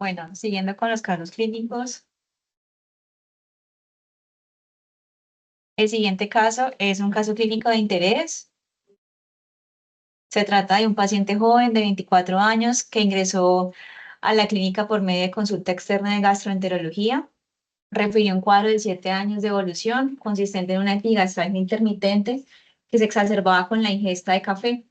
Bueno, siguiendo con los casos clínicos, el siguiente caso es un caso clínico de interés. Se trata de un paciente joven de 24 años que ingresó a la clínica por medio de consulta externa de gastroenterología. Refirió un cuadro de 7 años de evolución consistente en una epigastralgia intermitente que se exacerbaba con la ingesta de café.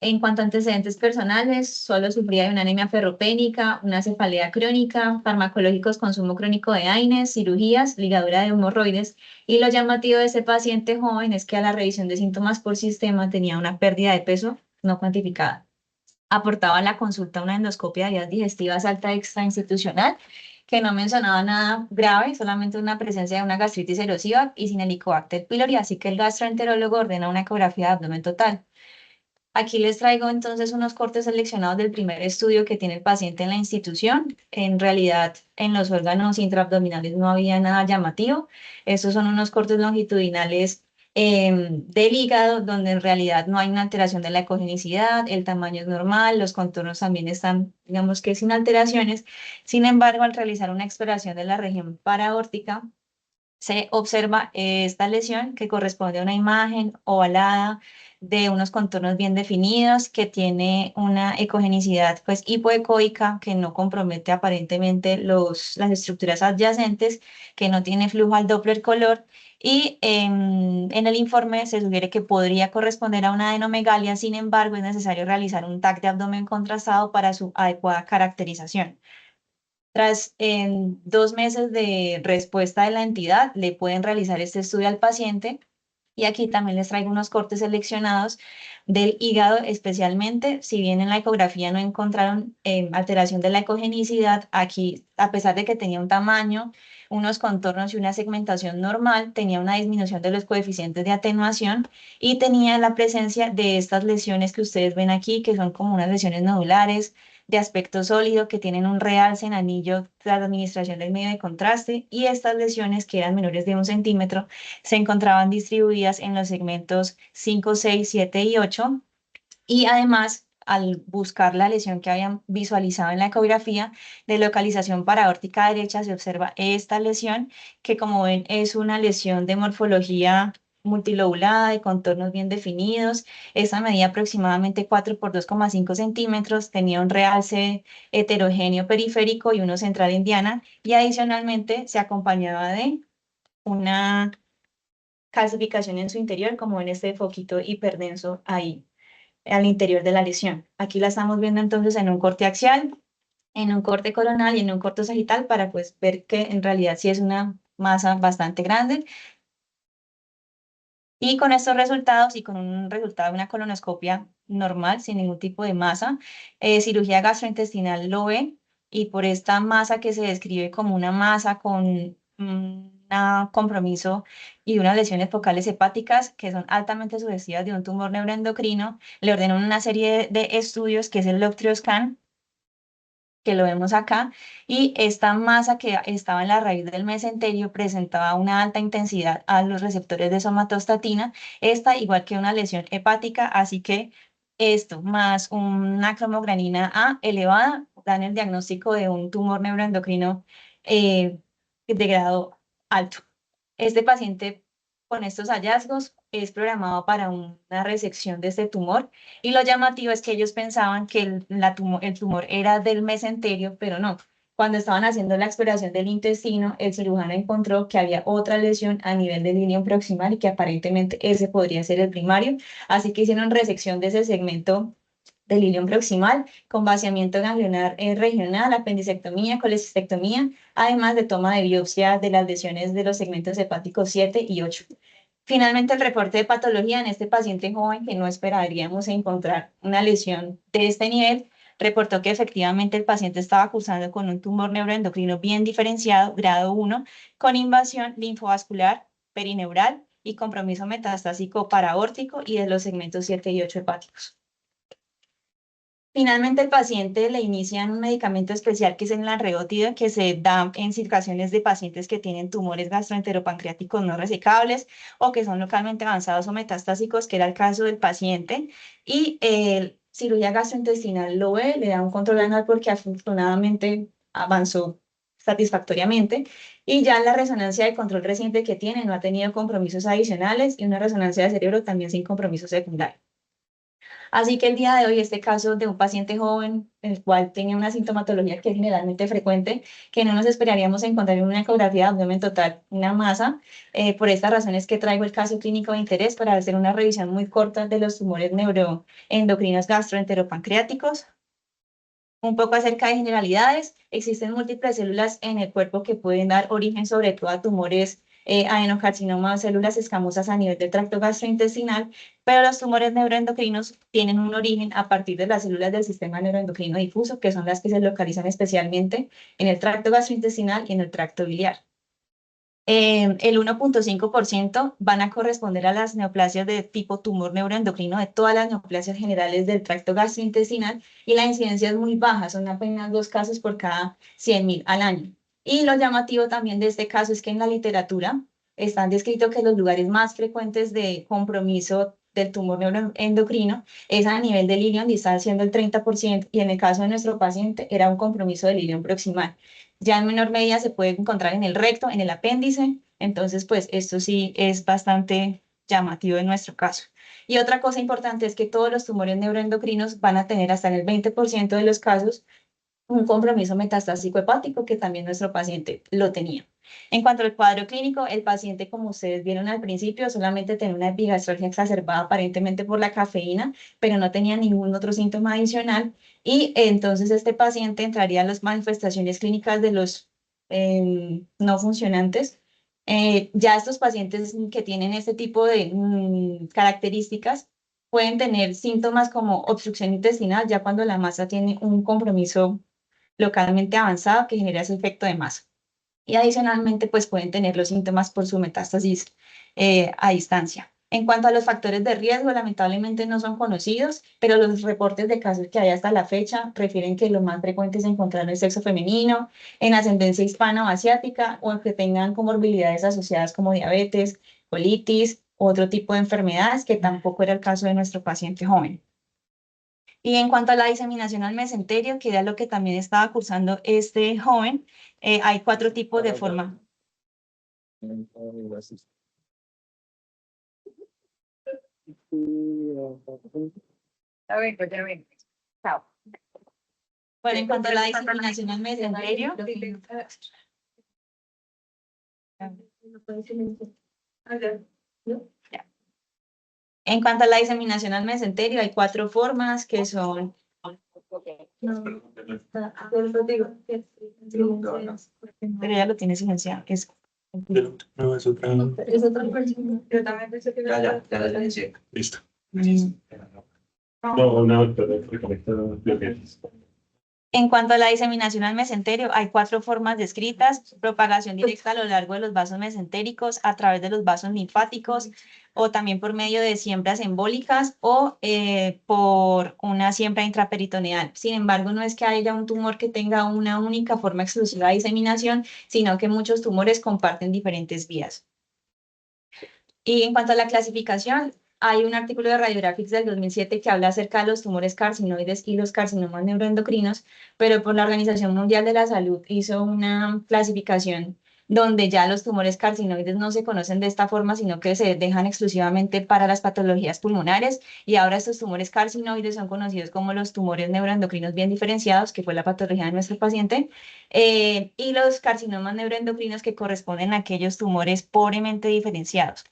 En cuanto a antecedentes personales, solo sufría de una anemia ferropénica, una cefalea crónica, farmacológicos, consumo crónico de AINES, cirugías, ligadura de hemorroides, y lo llamativo de ese paciente joven es que a la revisión de síntomas por sistema tenía una pérdida de peso no cuantificada. Aportaba a la consulta una endoscopia de vías digestivas alta extrainstitucional que no mencionaba nada grave, solamente una presencia de una gastritis erosiva y sin Helicobacter pylori, así que el gastroenterólogo ordena una ecografía de abdomen total. Aquí les traigo entonces unos cortes seleccionados del primer estudio que tiene el paciente en la institución. En realidad, en los órganos intraabdominales no había nada llamativo. Estos son unos cortes longitudinales del hígado, donde en realidad no hay una alteración de la ecogenicidad, el tamaño es normal, los contornos también están, digamos que sin alteraciones. Sin embargo, al realizar una exploración de la región paraórtica, se observa esta lesión que corresponde a una imagen ovalada de unos contornos bien definidos, que tiene una ecogenicidad pues hipoecoica, que no compromete aparentemente las estructuras adyacentes, que no tiene flujo al Doppler color, y en el informe se sugiere que podría corresponder a una adenomegalia. Sin embargo, es necesario realizar un TAC de abdomen contrastado para su adecuada caracterización. Tras 2 meses de respuesta de la entidad, le pueden realizar este estudio al paciente. Y aquí también les traigo unos cortes seleccionados del hígado, especialmente, si bien en la ecografía no encontraron alteración de la ecogenicidad, aquí, a pesar de que tenía un tamaño, unos contornos y una segmentación normal, tenía una disminución de los coeficientes de atenuación y tenía la presencia de estas lesiones que ustedes ven aquí, que son como unas lesiones nodulares de aspecto sólido que tienen un realce en anillo tras la administración del medio de contraste, y estas lesiones, que eran menores de 1 centímetro, se encontraban distribuidas en los segmentos 5, 6, 7 y 8, y además, al buscar la lesión que habían visualizado en la ecografía de localización paraórtica derecha, se observa esta lesión, que como ven es una lesión de morfología multilobulada, de contornos bien definidos. Esta medía aproximadamente 4 por 2,5 centímetros, tenía un realce heterogéneo periférico y uno central en diana, y adicionalmente se acompañaba de una calcificación en su interior, como en este foquito hiperdenso ahí al interior de la lesión. Aquí la estamos viendo entonces en un corte axial, en un corte coronal y en un corte sagital, para pues ver que en realidad sí es una masa bastante grande. Y con estos resultados y con un resultado de una colonoscopia normal, sin ningún tipo de masa, cirugía gastrointestinal lo ve, y por esta masa que se describe como una masa con un compromiso y unas lesiones focales hepáticas que son altamente sugestivas de un tumor neuroendocrino, le ordenan una serie de estudios que es el Loctrioscan, que lo vemos acá, y esta masa que estaba en la raíz del mesenterio presentaba una alta intensidad a los receptores de somatostatina, esta igual que una lesión hepática, así que esto más una cromogranina A elevada dan el diagnóstico de un tumor neuroendocrino de grado alto. Este paciente con estos hallazgos es programado para una resección de este tumor, y lo llamativo es que ellos pensaban que el tumor era del mesenterio, pero no. Cuando estaban haciendo la exploración del intestino, el cirujano encontró que había otra lesión a nivel del ilion proximal y que aparentemente ese podría ser el primario, así que hicieron resección de ese segmento del ilion proximal con vaciamiento ganglionar regional, apendicectomía, colecistectomía, además de toma de biopsia de las lesiones de los segmentos hepáticos 7 y 8. Finalmente, el reporte de patología en este paciente joven, que no esperaríamos encontrar una lesión de este nivel, reportó que efectivamente el paciente estaba cursando con un tumor neuroendocrino bien diferenciado, grado 1, con invasión linfovascular, perineural y compromiso metastásico paraórtico y de los segmentos 7 y 8 hepáticos. Finalmente, el paciente le inician un medicamento especial que es el lanreotide, que se da en situaciones de pacientes que tienen tumores gastroenteropancreáticos no resecables o que son localmente avanzados o metastásicos, que era el caso del paciente. Y el cirugía gastrointestinal lo ve, le da un control renal porque afortunadamente avanzó satisfactoriamente, y ya la resonancia de control reciente que tiene no ha tenido compromisos adicionales y una resonancia de cerebro también sin compromiso secundario. Así que el día de hoy, este caso de un paciente joven, el cual tenía una sintomatología que es generalmente frecuente, que no nos esperaríamos encontrar en una ecografía de abdomen total, una masa. Por estas razones que traigo el caso clínico de interés para hacer una revisión muy corta de los tumores neuroendocrinos gastroenteropancreáticos. Un poco acerca de generalidades, existen múltiples células en el cuerpo que pueden dar origen sobre todo a tumores adenocarcinomas, células escamosas a nivel del tracto gastrointestinal, pero los tumores neuroendocrinos tienen un origen a partir de las células del sistema neuroendocrino difuso, que son las que se localizan especialmente en el tracto gastrointestinal y en el tracto biliar. El 1,5% van a corresponder a las neoplasias de tipo tumor neuroendocrino de todas las neoplasias generales del tracto gastrointestinal, y la incidencia es muy baja, son apenas 2 casos por cada 100.000 al año. Y lo llamativo también de este caso es que en la literatura están descritos que los lugares más frecuentes de compromiso del tumor neuroendocrino es a nivel del ilion distal, siendo el 30%, y en el caso de nuestro paciente era un compromiso del ilion proximal. Ya en menor medida se puede encontrar en el recto, en el apéndice, entonces pues esto sí es bastante llamativo en nuestro caso. Y otra cosa importante es que todos los tumores neuroendocrinos van a tener hasta en el 20% de los casos un compromiso metastásico hepático, que también nuestro paciente lo tenía. En cuanto al cuadro clínico, el paciente, como ustedes vieron al principio, solamente tenía una epigastralgia exacerbada aparentemente por la cafeína, pero no tenía ningún otro síntoma adicional, y entonces este paciente entraría a las manifestaciones clínicas de los no funcionantes. Ya estos pacientes que tienen este tipo de características pueden tener síntomas como obstrucción intestinal, ya cuando la masa tiene un compromiso localmente avanzado que genera ese efecto de masa. Y adicionalmente, pues pueden tener los síntomas por su metástasis a distancia. En cuanto a los factores de riesgo, lamentablemente no son conocidos, pero los reportes de casos que hay hasta la fecha refieren que lo más frecuente es encontrar en el sexo femenino, en ascendencia hispana o asiática, o que tengan comorbilidades asociadas como diabetes, colitis, u otro tipo de enfermedades, que tampoco era el caso de nuestro paciente joven. Y en cuanto a la diseminación al mesenterio, que era lo que también estaba cursando este joven, hay 4 tipos de forma. Ya vengo. Chao. Bueno, en cuanto a la diseminación al mesenterio, en cuanto a la diseminación al mesenterio, hay 4 formas que son. Pero ya lo tiene silenciado. No, es otra. Es otra persona. Yo también pensé que Ya la silencié. Listo. Mm. No, pero reconectado. En cuanto a la diseminación al mesenterio, hay 4 formas descritas: propagación directa a lo largo de los vasos mesentéricos, a través de los vasos linfáticos, o también por medio de siembras embólicas, o por una siembra intraperitoneal. Sin embargo, no es que haya un tumor que tenga una única forma exclusiva de diseminación, sino que muchos tumores comparten diferentes vías. Y en cuanto a la clasificación, hay un artículo de Radiographics del 2007 que habla acerca de los tumores carcinoides y los carcinomas neuroendocrinos, pero por la Organización Mundial de la Salud hizo una clasificación donde ya los tumores carcinoides no se conocen de esta forma, sino que se dejan exclusivamente para las patologías pulmonares, y ahora estos tumores carcinoides son conocidos como los tumores neuroendocrinos bien diferenciados, que fue la patología de nuestro paciente, y los carcinomas neuroendocrinos, que corresponden a aquellos tumores pobremente diferenciados.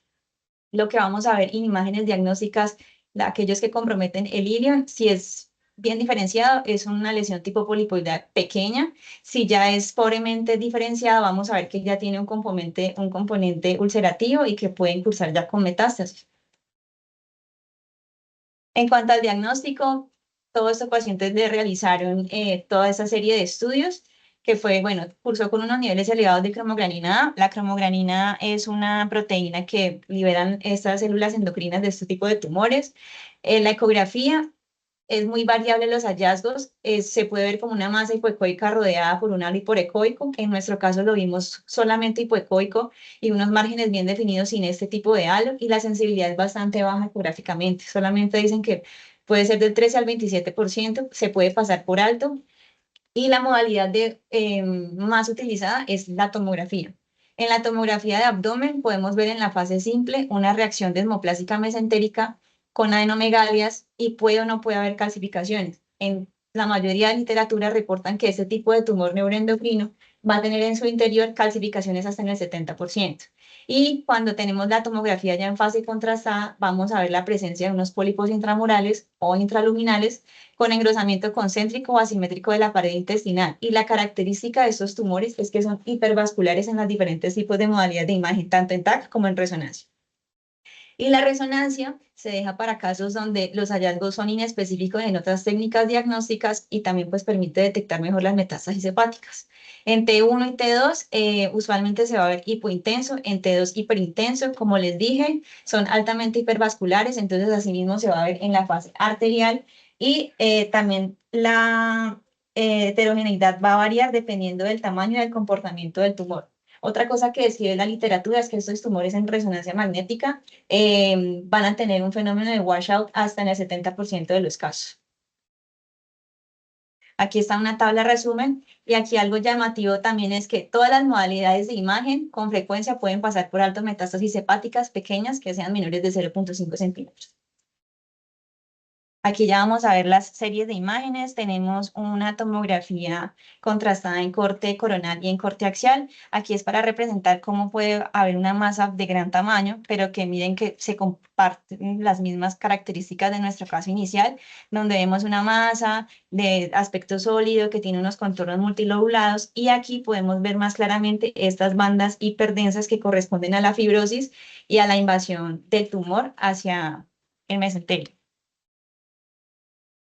Lo que vamos a ver en imágenes diagnósticas, aquellos que comprometen el ilion, si es bien diferenciado, es una lesión tipo polipoidal pequeña. Si ya es pobremente diferenciado, vamos a ver que ya tiene un componente ulcerativo y que puede cursar ya con metástasis. En cuanto al diagnóstico, todos estos pacientes le realizaron toda esa serie de estudios, que fue, bueno, cursó con unos niveles elevados de cromogranina A. La cromogranina es una proteína que liberan estas células endocrinas de este tipo de tumores. En la ecografía es muy variable los hallazgos, se puede ver como una masa hipoecoica rodeada por un halo hipoecoico. En nuestro caso lo vimos solamente hipoecoico y unos márgenes bien definidos sin este tipo de halo, y la sensibilidad es bastante baja ecográficamente. Solamente dicen que puede ser del 13 al 27%, se puede pasar por alto. Y la modalidad más utilizada es la tomografía. En la tomografía de abdomen podemos ver en la fase simple una reacción desmoplásica mesentérica con adenomegalias y puede o no puede haber calcificaciones. En la mayoría de literatura reportan que este tipo de tumor neuroendocrino va a tener en su interior calcificaciones hasta en el 70%. Y cuando tenemos la tomografía ya en fase contrastada, vamos a ver la presencia de unos pólipos intramurales o intraluminales con engrosamiento concéntrico o asimétrico de la pared intestinal. Y la característica de estos tumores es que son hipervasculares en los diferentes tipos de modalidades de imagen, tanto en TAC como en resonancia. Y la resonancia se deja para casos donde los hallazgos son inespecíficos en otras técnicas diagnósticas y también pues permite detectar mejor las metástasis hepáticas. En T1 y T2 usualmente se va a ver hipointenso, en T2 hiperintenso, como les dije, son altamente hipervasculares, entonces asimismo se va a ver en la fase arterial y también la heterogeneidad va a variar dependiendo del tamaño y del comportamiento del tumor. Otra cosa que describe la literatura es que estos tumores en resonancia magnética van a tener un fenómeno de washout hasta en el 70% de los casos. Aquí está una tabla resumen y aquí algo llamativo también es que todas las modalidades de imagen con frecuencia pueden pasar por alto metástasis hepáticas pequeñas que sean menores de 0.5 centímetros. Aquí ya vamos a ver las series de imágenes. Tenemos una tomografía contrastada en corte coronal y en corte axial. Aquí es para representar cómo puede haber una masa de gran tamaño, pero que miren que se comparten las mismas características de nuestro caso inicial, donde vemos una masa de aspecto sólido que tiene unos contornos multilobulados y aquí podemos ver más claramente estas bandas hiperdensas que corresponden a la fibrosis y a la invasión del tumor hacia el mesenterio.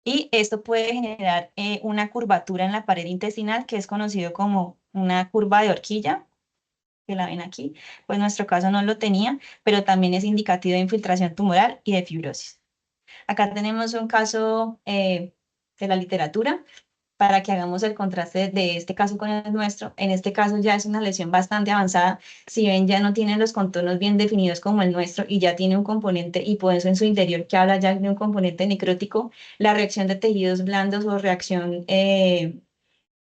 Y esto puede generar una curvatura en la pared intestinal que es conocido como una curva de horquilla, que la ven aquí. Pues en nuestro caso no lo tenía, pero también es indicativo de infiltración tumoral y de fibrosis. Acá tenemos un caso de la literatura para que hagamos el contraste de este caso con el nuestro. En este caso ya es una lesión bastante avanzada. Si ven, ya no tiene los contornos bien definidos como el nuestro y ya tiene un componente hipodenso en su interior que habla ya de un componente necrótico. La reacción de tejidos blandos o reacción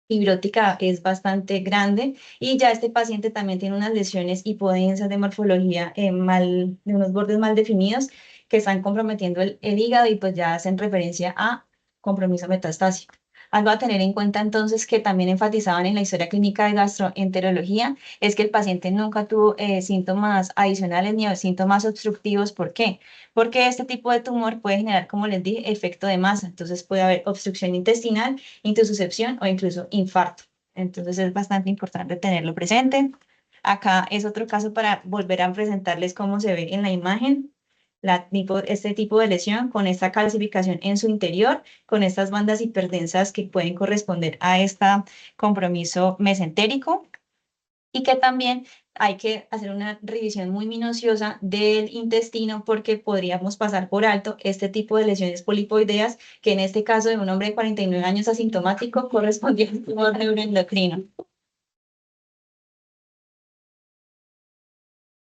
fibrótica es bastante grande y ya este paciente también tiene unas lesiones hipodensas de morfología de unos bordes mal definidos que están comprometiendo el hígado y pues ya hacen referencia a compromiso metastásico. Algo a tener en cuenta entonces que también enfatizaban en la historia clínica de gastroenterología es que el paciente nunca tuvo síntomas adicionales ni síntomas obstructivos. ¿Por qué? Porque este tipo de tumor puede generar, como les dije, efecto de masa. Entonces puede haber obstrucción intestinal, intususcepción o incluso infarto. Entonces es bastante importante tenerlo presente. Acá es otro caso para volver a presentarles cómo se ve en la imagen este tipo de lesión con esta calcificación en su interior, con estas bandas hiperdensas que pueden corresponder a este compromiso mesentérico y que también hay que hacer una revisión muy minuciosa del intestino porque podríamos pasar por alto este tipo de lesiones polipoideas que en este caso de un hombre de 49 años asintomático correspondía a un tumor neuroendocrino.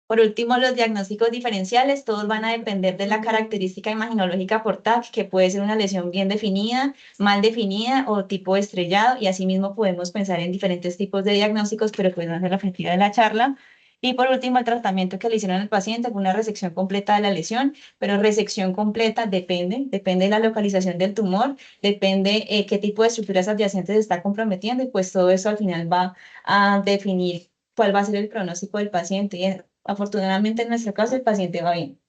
Por último, los diagnósticos diferenciales, todos van a depender de la característica imaginológica por TAC, que puede ser una lesión bien definida, mal definida o tipo estrellado, y asimismo podemos pensar en diferentes tipos de diagnósticos, pero pues no es el objetivo de la charla. Y por último, el tratamiento que le hicieron al paciente fue una resección completa de la lesión, pero resección completa depende de la localización del tumor, depende qué tipo de estructuras adyacentes está comprometiendo, y pues todo eso al final va a definir cuál va a ser el pronóstico del paciente. Y afortunadamente en nuestro caso el paciente va bien.